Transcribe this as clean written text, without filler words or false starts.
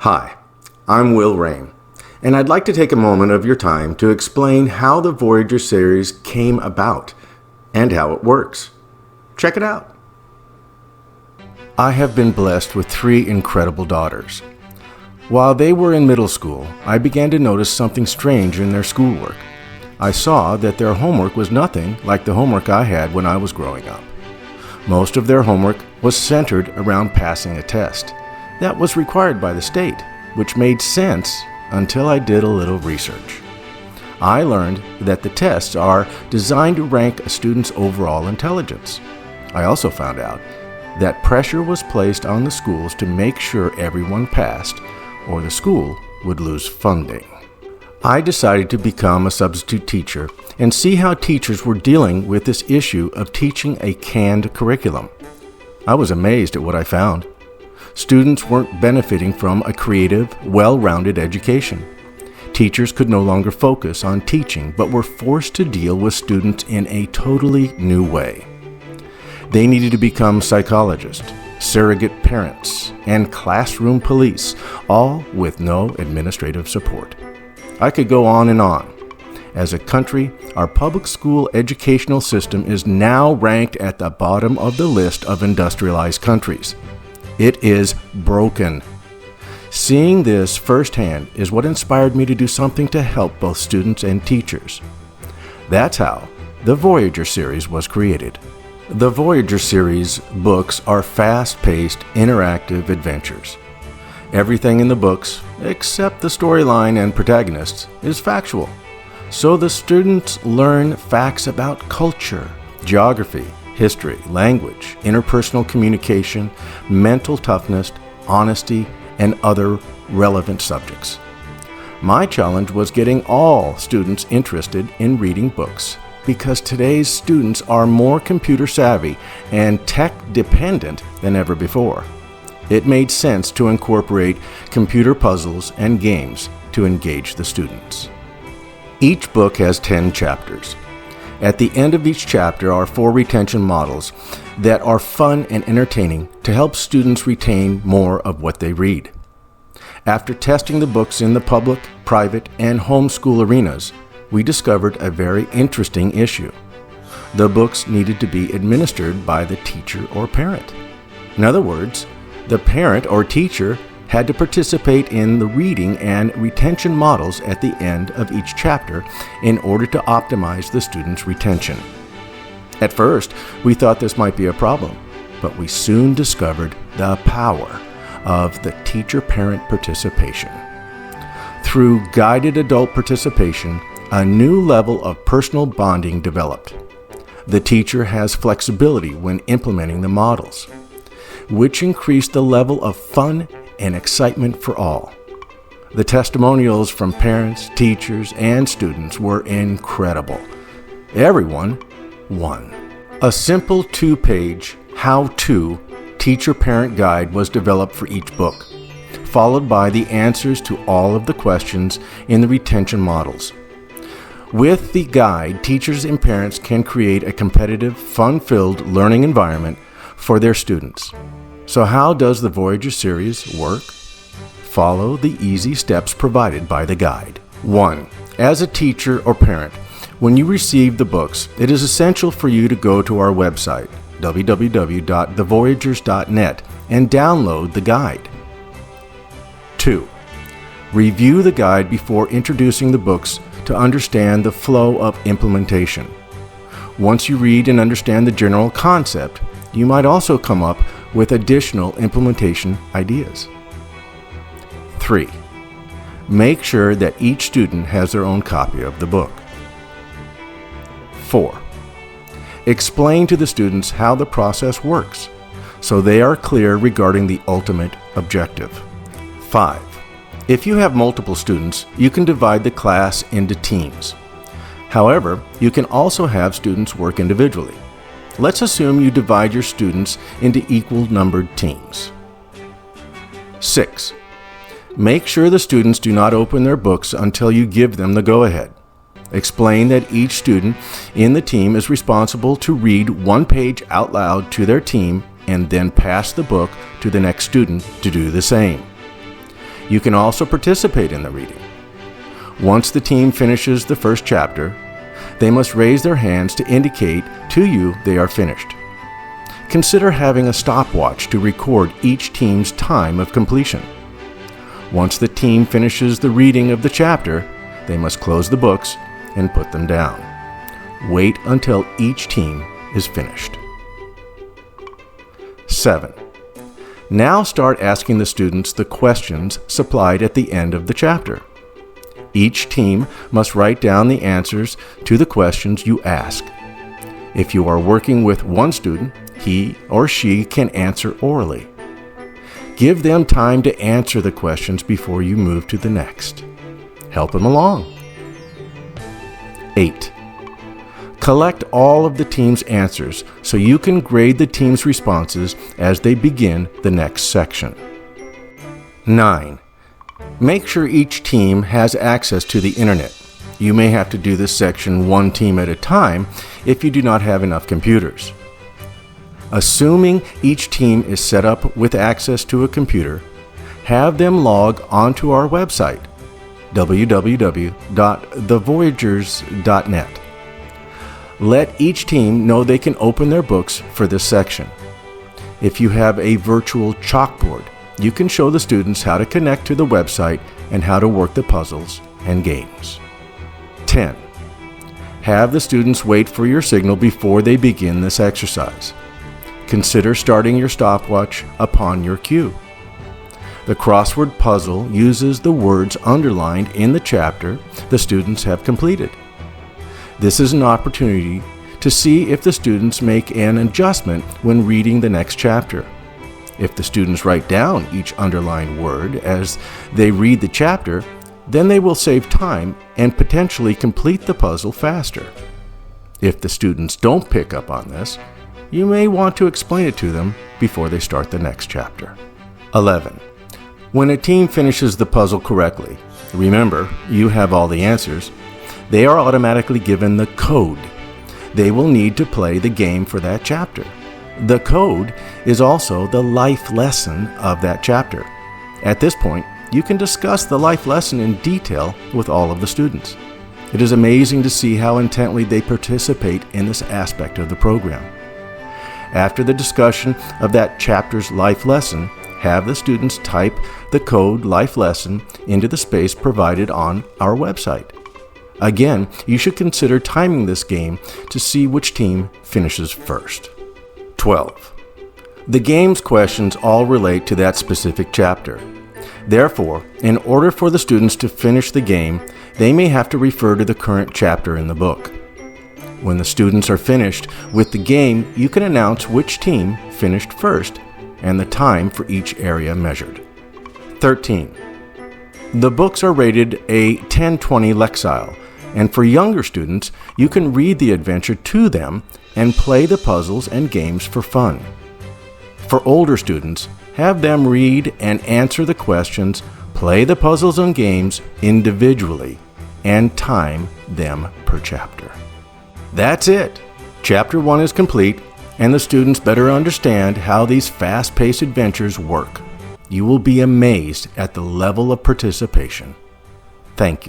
Hi, I'm Will Rain, and I'd like to take a moment of your time to explain how the Voyagers series came about and how it works. Check it out. I have been blessed with 3 incredible daughters. While they were in middle school, I began to notice something strange in their schoolwork. I saw that their homework was nothing like the homework I had when I was growing up. Most of their homework was centered around passing a test. That was required by the state, which made sense until I did a little research. I learned that the tests are designed to rank a student's overall intelligence. I also found out that pressure was placed on the schools to make sure everyone passed, or the school would lose funding. I decided to become a substitute teacher and see how teachers were dealing with this issue of teaching a canned curriculum. I was amazed at what I found. Students weren't benefiting from a creative, well-rounded education. Teachers could no longer focus on teaching, but were forced to deal with students in a totally new way. They needed to become psychologists, surrogate parents, and classroom police, all with no administrative support. I could go on and on. As a country, our public school educational system is now ranked at the bottom of the list of industrialized countries. It is broken. Seeing this firsthand is what inspired me to do something to help both students and teachers. That's how the Voyagers series was created. The Voyagers Series books are fast-paced, interactive adventures. Everything in the books, except the storyline and protagonists, is factual. So the students learn facts about culture, geography, history, language, interpersonal communication, mental toughness, honesty, and other relevant subjects. My challenge was getting all students interested in reading books, because today's students are more computer savvy and tech dependent than ever before. It made sense to incorporate computer puzzles and games to engage the students. Each book has 10 chapters. At the end of each chapter are 4 retention models that are fun and entertaining to help students retain more of what they read. After testing the books in the public, private, and homeschool arenas, we discovered a very interesting issue. The books needed to be administered by the teacher or parent. In other words, the parent or teacher had to participate in the reading and retention models at the end of each chapter in order to optimize the student's retention. At first, we thought this might be a problem, but we soon discovered the power of the teacher-parent participation. Through guided adult participation, a new level of personal bonding developed. The teacher has flexibility when implementing the models, which increased the level of fun and excitement for all. The testimonials from parents, teachers, and students were incredible. Everyone won. A simple 2-page how-to teacher-parent guide was developed for each book, followed by the answers to all of the questions in the retention models. With the guide, teachers and parents can create a competitive, fun-filled learning environment for their students. So how does the Voyagers series work? Follow the easy steps provided by the guide. 1. As a teacher or parent, when you receive the books, it is essential for you to go to our website, www.thevoyagers.net, and download the guide. 2. Review the guide before introducing the books to understand the flow of implementation. Once you read and understand the general concept, you might also come up with additional implementation ideas. 3. Make sure that each student has their own copy of the book. 4. Explain to the students how the process works, so they are clear regarding the ultimate objective. 5. If you have multiple students, you can divide the class into teams. However, you can also have students work individually. Let's assume you divide your students into equal-numbered teams. 6. Make sure the students do not open their books until you give them the go-ahead. Explain that each student in the team is responsible to read 1 page out loud to their team and then pass the book to the next student to do the same. You can also participate in the reading. Once the team finishes the first chapter, they must raise their hands to indicate to you they are finished. Consider having a stopwatch to record each team's time of completion. Once the team finishes the reading of the chapter, they must close the books and put them down. Wait until each team is finished. 7. Now start asking the students the questions supplied at the end of the chapter. Each team must write down the answers to the questions you ask. If you are working with one student, he or she can answer orally. Give them time to answer the questions before you move to the next. Help them along. 8. Collect all of the team's answers so you can grade the team's responses as they begin the next section. 9. Make sure each team has access to the internet. You may have to do this section one team at a time if you do not have enough computers. Assuming each team is set up with access to a computer, have them log onto our website, www.thevoyagers.net. Let each team know they can open their books for this section. If you have a virtual chalkboard, you can show the students how to connect to the website and how to work the puzzles and games. 10. Have the students wait for your signal before they begin this exercise. Consider starting your stopwatch upon your cue. The crossword puzzle uses the words underlined in the chapter the students have completed. This is an opportunity to see if the students make an adjustment when reading the next chapter. If the students write down each underlined word as they read the chapter, then they will save time and potentially complete the puzzle faster. If the students don't pick up on this, you may want to explain it to them before they start the next chapter. 11. When a team finishes the puzzle correctly, remember, you have all the answers, they are automatically given the code. They will need to play the game for that chapter. The code is also the life lesson of that chapter. At this point, you can discuss the life lesson in detail with all of the students. It is amazing to see how intently they participate in this aspect of the program. After the discussion of that chapter's life lesson, have the students type the code life lesson into the space provided on our website. Again, you should consider timing this game to see which team finishes first. 12. The game's questions all relate to that specific chapter. Therefore, in order for the students to finish the game, they may have to refer to the current chapter in the book. When the students are finished with the game, you can announce which team finished first and the time for each area measured. 13. The books are rated a 10/20 Lexile, and for younger students, you can read the adventure to them and play the puzzles and games for fun. For older students, have them read and answer the questions, play the puzzles and games individually, and time them per chapter. That's it. Chapter 1 is complete, and the students better understand how these fast-paced adventures work. You will be amazed at the level of participation. Thank you.